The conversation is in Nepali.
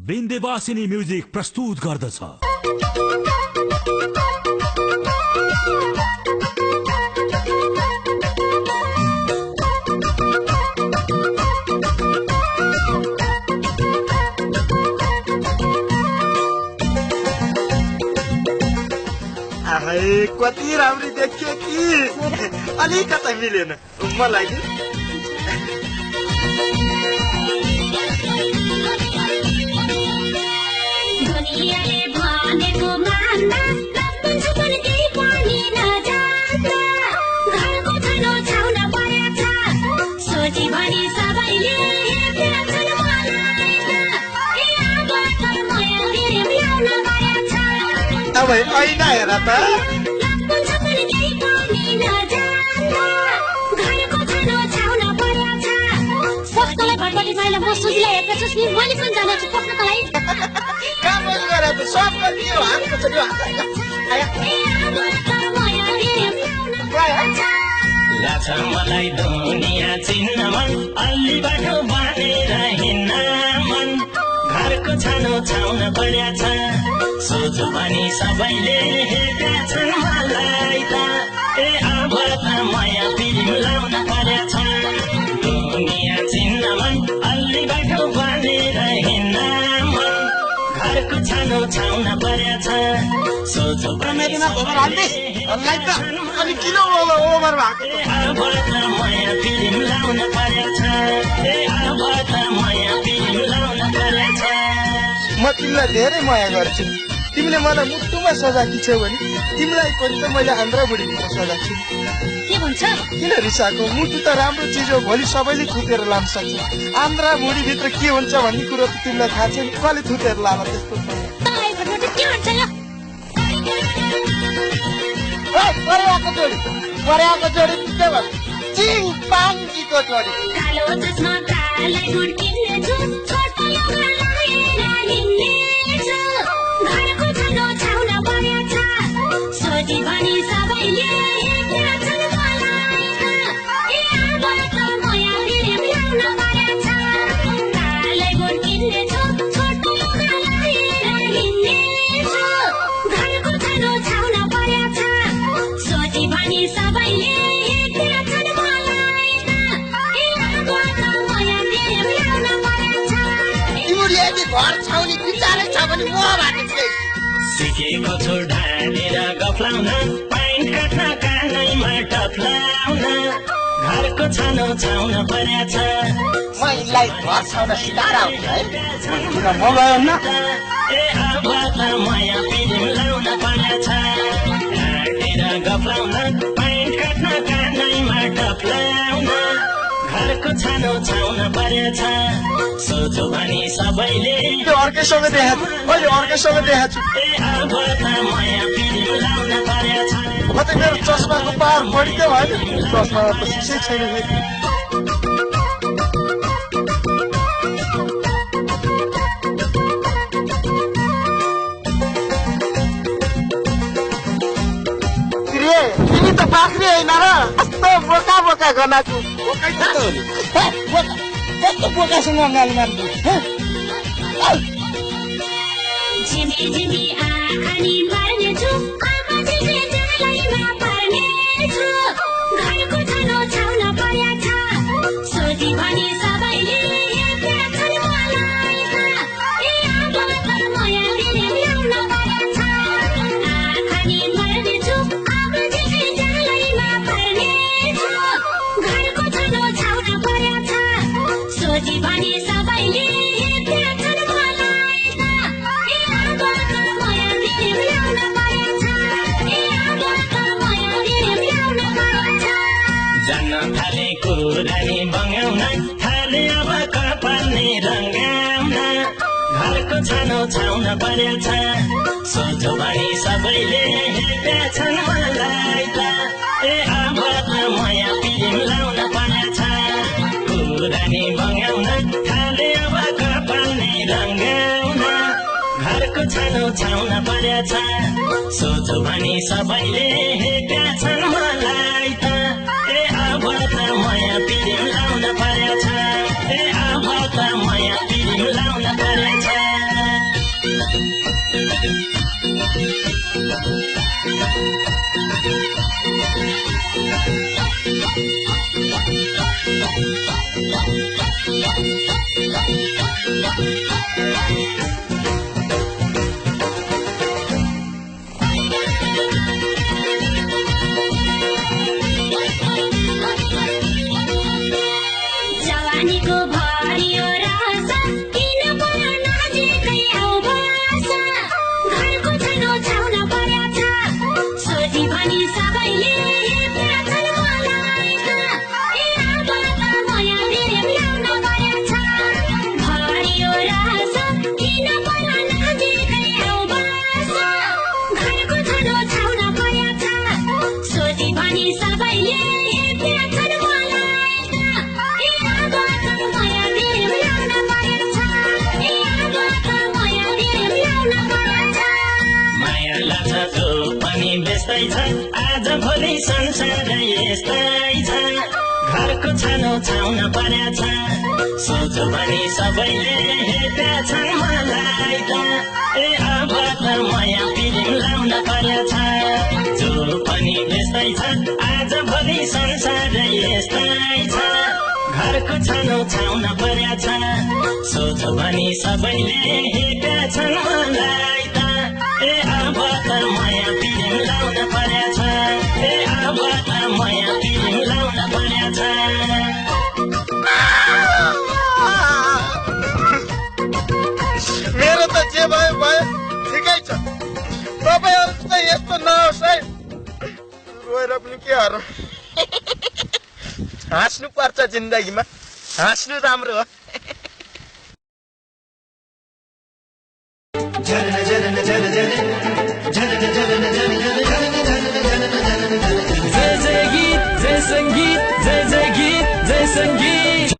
विन्ध्यवासिनी म्युजिक प्रस्तुत गर्दछ। कति राम्री देखियो कि अलिकता मिलेन मलाई। दुनियाँले भनेको मान्दा लप्पन्छ पनि केही पनि नजान्दा घरको छानो छाउन परेछ सोची भनी सबैले हेर्छन् मलाई ए अब त माया फेरि ल्याउन गएछ अब ऐना हेर त लप्पन्छ पनि केही पनि नजान्दा घरको छानो छाउन परेछ सबैलाई भटभटी माइला म सुजीलाई हेर्दा छु नि मैले पनि जान्छु पक्का लागि काम गरेर त सब गरियो हाम्रो छ यो लाछ मलाई दुनिया चिन्न मन अलि बाटो बाँडेर हिँड्न मन घरको छानो छाउन पर्याछ सोझो पनि सबैले हेर्छन् मलाई त ए अब त माया फिल्म लाउन पर्याछ दुनिया चिन्न मन अलि बाटो बाँडेर हिँड्न मन घरको छानो छाउन पर्याछ सोझो पनि सबैले अनि किन ओभर भएको अब त माया फिल्म लाउन पर्याछ ए अब त माया फिल्म लाउन पर्याछ म तिमीलाई धेरै माया गर्छु। तिमीले मलाई मुटुमा सजाकी छौ भने तिमीलाई पनि त मैले आन्द्रा बुढीभित्र सजाएको छु। के भन्छ किन रिसाएको? मुटु त राम्रो चिज हो, भोलि सबैले थुतेर लान सक्छ। आन्द्रा बुढीभित्र के हुन्छ भन्ने कुरो त तिमीलाई थाहा छैन। कसले थुतेर लाला त्यस्तो तपाईँ भटभटी के भन्छ यो परेको जोडी के भन्छ? चिङ पाङजीको जोडी। कालो चस्मा कालै गुड किन्नेछु छोटो लुगा लगाएर हिँड्नेछु घरको छानो छाउन परेछ सोची भनी सबैले हेर्छन् मलाई त ए अब त माया फिल्म ल्याउन परेछ कालै गुड किन्नेछु छोटो लुगा लगाएर हिँड्नेछु घरको छानो छाउन परेछ सोची भनी सबैले हेर्छन् मलाई त ए अब त माया फिल्म ल्याउन परेछ तिम्रो यदि घर छाउने विचारै छ भने मबाट केही सिकेको छु ढालेर गफलाउन पाइन्ट काट्न कानैमा टप्लाउन घरको छानो छाउन पर्याछ मलाई घर छाउन सिकाएर आउँछ है किन मगाएन ए अब त माया फिल्म लाउन पर्याछ ढालेर गफलाउन पाइन्ट काट्न कानैमा टप्लाउन घरको छानो छाउन पर्याछ सोझो भनी सबैले त्यो अर्कैसँग देखाएको मैले अर्कैसँग देखाएको छु। ए अब त माया फिल्म लाउन पर्याछ म त मेरो चस्माको पावर बढी त भएन चस्मामा त सिसै छैन फेरि। तिमी त बाख्री होइन र कस्तो बोका बोका गनाएको बोकै त हो नि कस्तो बोकासँग गाली मार्नु झिमी झिमी आँखानी मार्नेछु आमाजीले जालैमा पर्नेछु घरको छानो छाउन परेछ सोची भनी सबैले हेर्छन् मलाई त ए अब त माया फिल्म ल्याउन परेछ आँखानी मार्नेछु आमाजीले जालैमा पर्नेछु घरको छानो छाउन परेछ सोची भनी सबैले हेर्छन् मलाई त ए अब त माया फिल्म ल्याउन परेछ ए अब त माया फिल्म ल्याउन परेछ जान्न थाले कुरानी बङ्गाउन थाले अब कपाल्ने रङ्गाउन घरको छानो छाउन पर्याछ सोझो भनी सबैले हेर्छन् मलाई त ए अब त माया फिल्म लाउन पर्याछ कुरानी बङ्गाउन थाले अब कपाल्ने रङ्गाउन घरको छानो छाउन पर्याछ सोझो भनी सबैले हेर्छन् मलाई त ए अब त माया फिल्म लाउन पर्याछ ए अब त माया फिल्म लाउन पर्याछ जवानीको भरियो रस किन पर्न नजिकै आऊ बस घरको छानो छाउन पर्याछ सोझी भनी सबैले हेप्छन् मलाई त ए अब त नयाँ प्रेम ल्याउन पर्याछ भरियो रस किन पर्न नजिकै आऊ बस घरको छानो छाउन पर्याछ सोझी भनी सबैले हेप्छन् मलाई त ए अब त नयाँ प्रेम ल्याउन पर्याछ ए अब त नयाँ प्रेम ल्याउन पर्याछ माया लाग्छ जो पनि व्यस्तै छ आज भोलि संसार यस्तै छ घरको छानो छाउन पर्याछ सोझो भनी सबैले हेप्या छन् मलाई त ए अब त माया प्रेम लाउन पर्याछ जो पनि व्यस्तै छ आज भोलि संसार यस्तै छ घरको छानो छाउन पर्याछ सोझो भनी सबैले हेप्या छन् मलाई त ए अब त माया प्रेम लाउन पर्याछ ए अब त माया प्रेम लाउन पर्याछ मेरो त जे भयो भयो ठिकै छ तपाईँहरू चाहिँ यस्तो नहोस् है रोएर पनि के हर हाँस्नु पर्छ जिन्दगीमा हाँस्नु राम्रो हो